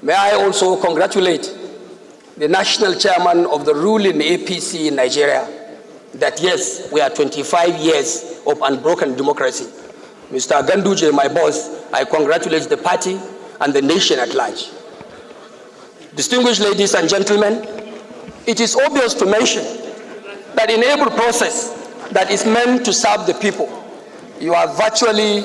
May I also congratulate the national chairman of the ruling APC in Nigeria that yes, we are 25 years of unbroken democracy. Mr. Ganduje, my boss, I congratulate the party and the nation at large. Distinguished ladies and gentlemen, it is obvious to mention that in every process that is meant to serve the people, you are virtually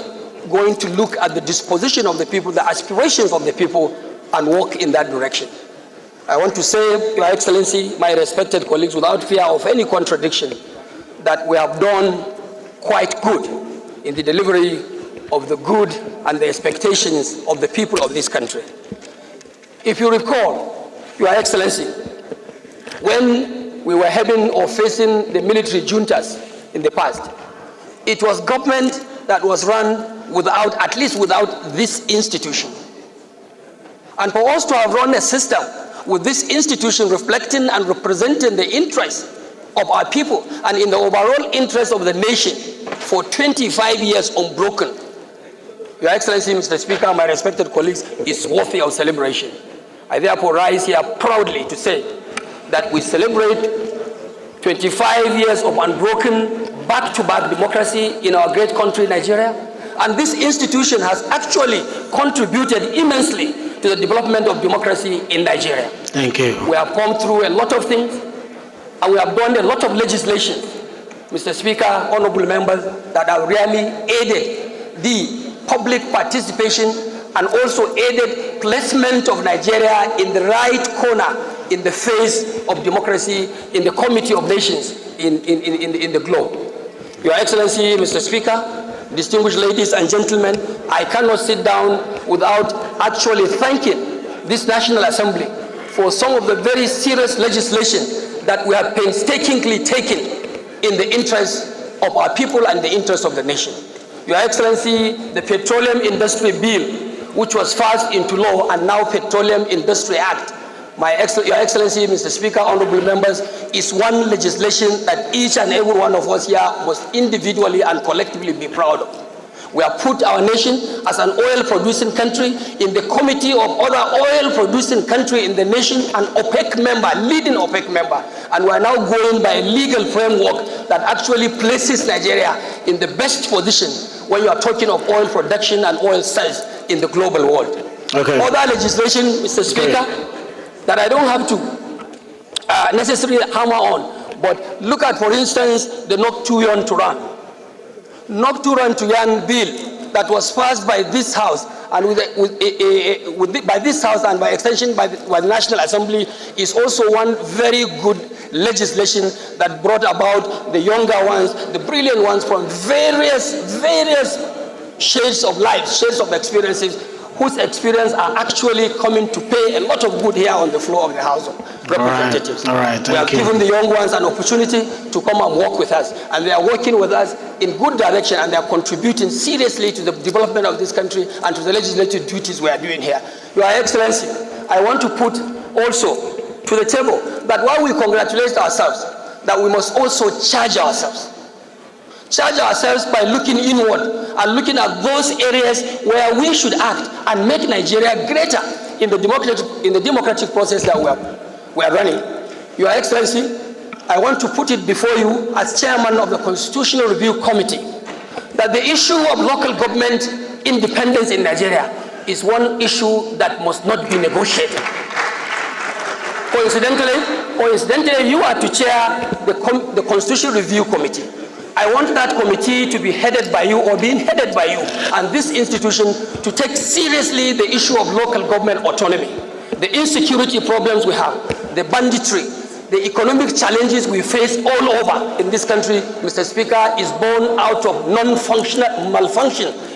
going to look at the disposition of the people, the aspirations of the people, and work in that direction. I want to say, Your Excellency, my respected colleagues, without fear of any contradiction, that we have done quite good in the delivery of the good and the expectations of the people of this country. If you recall, Your Excellency, when we were having or facing the military juntas in the past, it was government that was run without, at least without this institution. And for us to have run a system with this institution reflecting and representing the interests of our people and in the overall interest of the nation for 25 years unbroken, Your Excellency, Mr. Speaker, my respected colleagues, is worthy of celebration. I therefore rise here proudly to say that we celebrate 25 years of unbroken back-to-back democracy in our great country, Nigeria. And this institution has actually contributed immensely to the development of democracy in Nigeria. Thank you. We have come through a lot of things, and we have done a lot of legislation, Mr. Speaker, honorable members, that have really aided the public participation and also aided placement of Nigeria in the right corner in the face of democracy in the Committee of Nations in the globe. Your Excellency, Mr. Speaker, distinguished ladies and gentlemen, I cannot sit down without actually thanking this National Assembly for some of the very serious legislation that we have painstakingly taken in the interest of our people and the interest of the nation. Your Excellency, the Petroleum Industry Bill, which was passed into law, and now Petroleum Industry Act, Your Excellency, Mr. Speaker, honorable members, is one legislation that each and every one of us here must individually and collectively be proud of. We have put our nation as an oil-producing country in the committee of other oil-producing countries in the nation, an OPEC member, leading OPEC member, and we are now going by a legal framework that actually places Nigeria in the best position when you are talking of oil production and oil sales in the global world. Okay. Other legislation, Mr. Speaker, that I don't have to necessarily hammer on, but look at, for instance, the Nok to Yon to Run. Nok to Run to Yan bill that was passed by this House and by this House and by extension by the National Assembly is also one very good legislation that brought about the younger ones, the brilliant ones from various shades of life, shades of experiences, whose experience are actually coming to pay a lot of good here on the floor of the House of Representatives. All right, we have given the young ones an opportunity to come and work with us, and they are working with us in good direction, and they are contributing seriously to the development of this country and to the legislative duties we are doing here. Your Excellency, I want to put also to the table that while we congratulate ourselves, that we must also charge ourselves. Charge ourselves by looking inward and looking at those areas where we should act and make Nigeria greater in the democratic process that we are running. Your Excellency, I want to put it before you as chairman of the Constitutional Review Committee that the issue of local government independence in Nigeria is one issue that must not be negotiated. Coincidentally, you are to chair the Constitutional Review Committee. I want that committee to be headed by you or being headed by you and this institution to take seriously the issue of local government autonomy, the insecurity problems we have, the banditry, the economic challenges we face all over in this country, Mr. Speaker, is born out of malfunction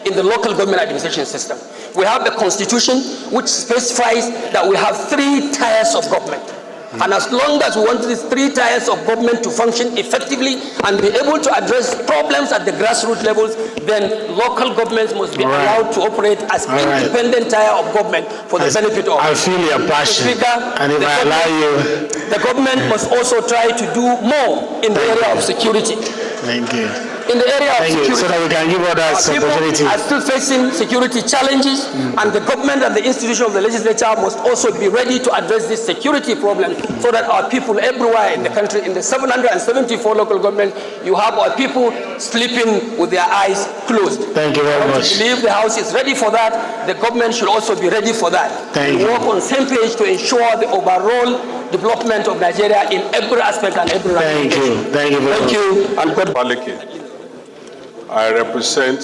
in the local government administration system. We have the Constitution which specifies that we have 3 tiers of government. And as long as we want these 3 tiers of government to function effectively and be able to address problems at the grassroots levels, then local governments must be allowed to operate as independent tier of government for the benefit of. I feel your passion. Speaker, and if I allow you, the government must also try to do more in the area of security. Thank you. In the area of Thank you, security, so that we can give others people opportunity. are still facing security challenges, and the government and the institution of the legislature must also be ready to address this security problem so that our people everywhere in the country, in the 774 local governments, you have our people sleeping with their eyes closed. Thank you very much. I believe the House is ready for that. The government should also be ready for that. Thank you. Work on the same page to ensure the overall development of Nigeria in every aspect and every ramification. Thank you very much. Thank you, and God Baleke. I represent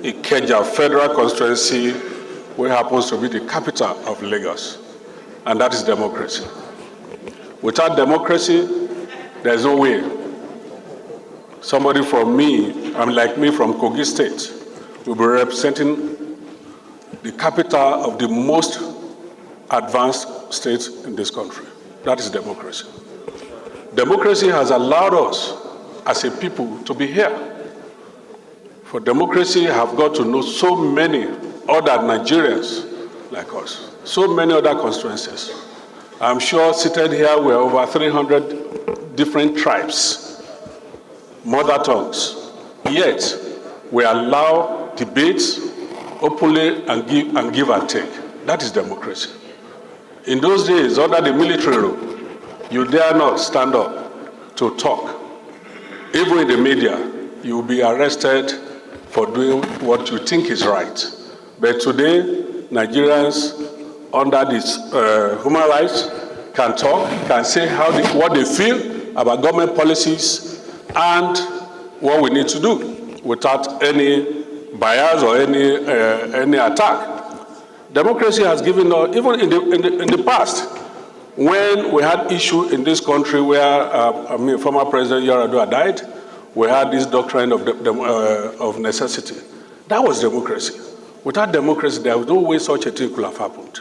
Ikeja Federal Constituency, which happens to be the capital of Lagos, and that is democracy. Without democracy, there is no way. Somebody from me, like me from Kogi State, will be representing the capital of the most advanced state in this country. That is democracy. Democracy has allowed us as a people to be here. For democracy have got to know so many other Nigerians like us, so many other constituencies. I'm sure seated here we're over 300 different tribes, mother tongues. Yet we allow debates openly and give and take. That is democracy. In those days, under the military rule, you dare not stand up to talk. Even in the media, you will be arrested for doing what you think is right. But today, Nigerians under this human rights can talk, can say what they feel about government policies and what we need to do without any bias or any attack. Democracy has given us, even in the past, when we had issue in this country where former President Yar'Adua died, we had this doctrine of necessity. That was democracy. Without democracy, there was no way such a thing could have happened.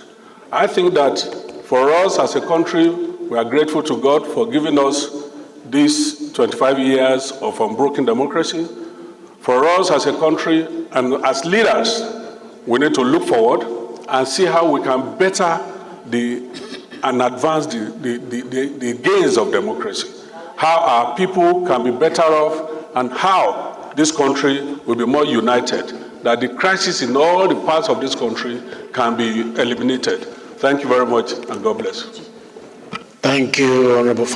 I think that for us as a country, we are grateful to God for giving us these 25 years of unbroken democracy. For us as a country and as leaders, we need to look forward and see how we can better and advance the gains of democracy, how our people can be better off, and how this country will be more united, that the crisis in all the parts of this country can be eliminated. Thank you very much, and God bless. Thank you, Honorable.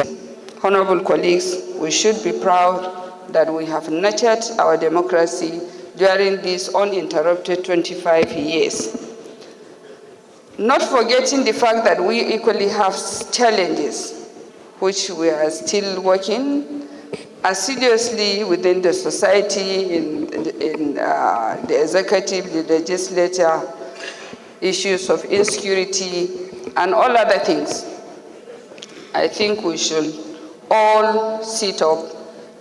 Honorable colleagues, we should be proud that we have nurtured our democracy during these uninterrupted 25 years. Not forgetting the fact that we equally have challenges, which we are still working assiduously within the society, in the executive, the legislature, issues of insecurity, and all other things. I think we should all sit up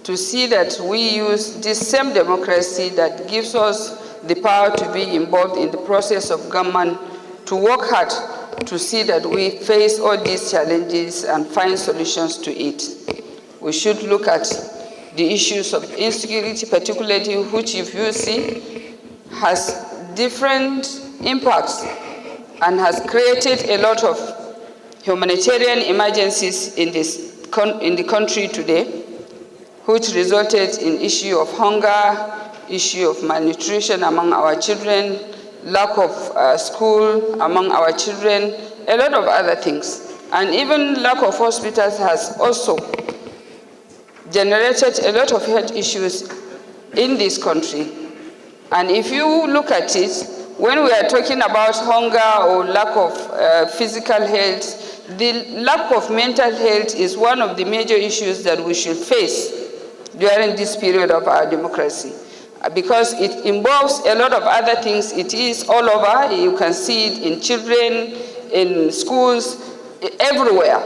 to see that we use this same democracy that gives us the power to be involved in the process of government, to work hard to see that we face all these challenges and find solutions to it. We should look at the issues of insecurity, particularly, which, if you see, has different impacts and has created a lot of humanitarian emergencies in the country today, which resulted in issue of hunger, issue of malnutrition among our children, lack of school among our children, a lot of other things. And even lack of hospitals has also generated a lot of health issues in this country. And if you look at it, when we are talking about hunger or lack of physical health, the lack of mental health is one of the major issues that we should face during this period of our democracy, because it involves a lot of other things. It is all over. You can see it in children, in schools, everywhere.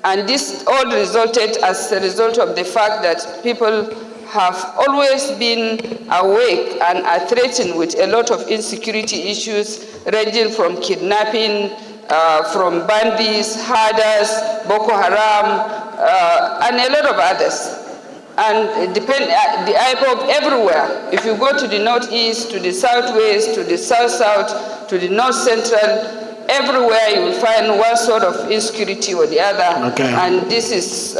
And this all resulted as a result of the fact that people have always been awake and are threatened with a lot of insecurity issues, ranging from kidnapping, from bandits, herders, Boko Haram, and a lot of others. And the IPOB everywhere. If you go to the northeast, to the southwest, to the south-south, to the north-central, everywhere you will find one sort of insecurity or the other. Okay. And this is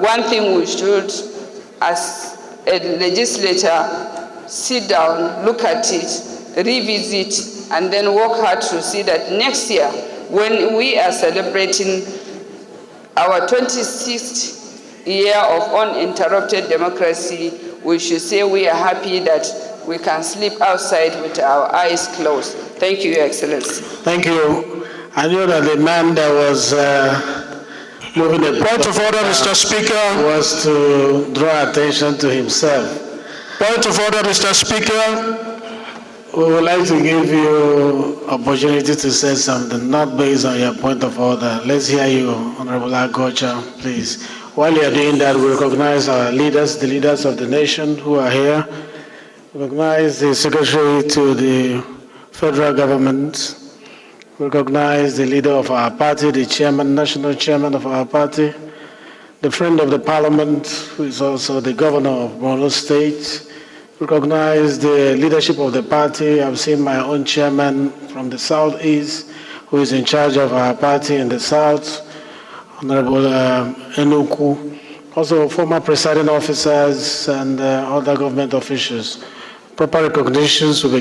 one thing we should as a legislator, sit down, look at it, revisit, and then work hard to see that next year, when we are celebrating our 26th year of uninterrupted democracy, we should say we are happy that we can sleep outside with our eyes closed. Thank you, Your Excellency. Thank you. I know that the man that was moving the Point of order, Mr. Speaker. was to draw attention to himself. Point of order, Mr. Speaker. We would like to give you opportunity to say something, not based on your point of order. Let's hear you, Honorable Agocha, please. While you are doing that, we recognize our leaders, the leaders of the nation who are here. We recognize the Secretary to the federal government. We recognize the leader of our party, the chairman, national chairman of our party, the friend of the parliament, who is also the governor of Borno State. Recognize the leadership of the party. I've seen my own chairman from the southeast, who is in charge of our party in the south, Honorable Enuku, also former presiding officers and other government officials. Proper recognitions will be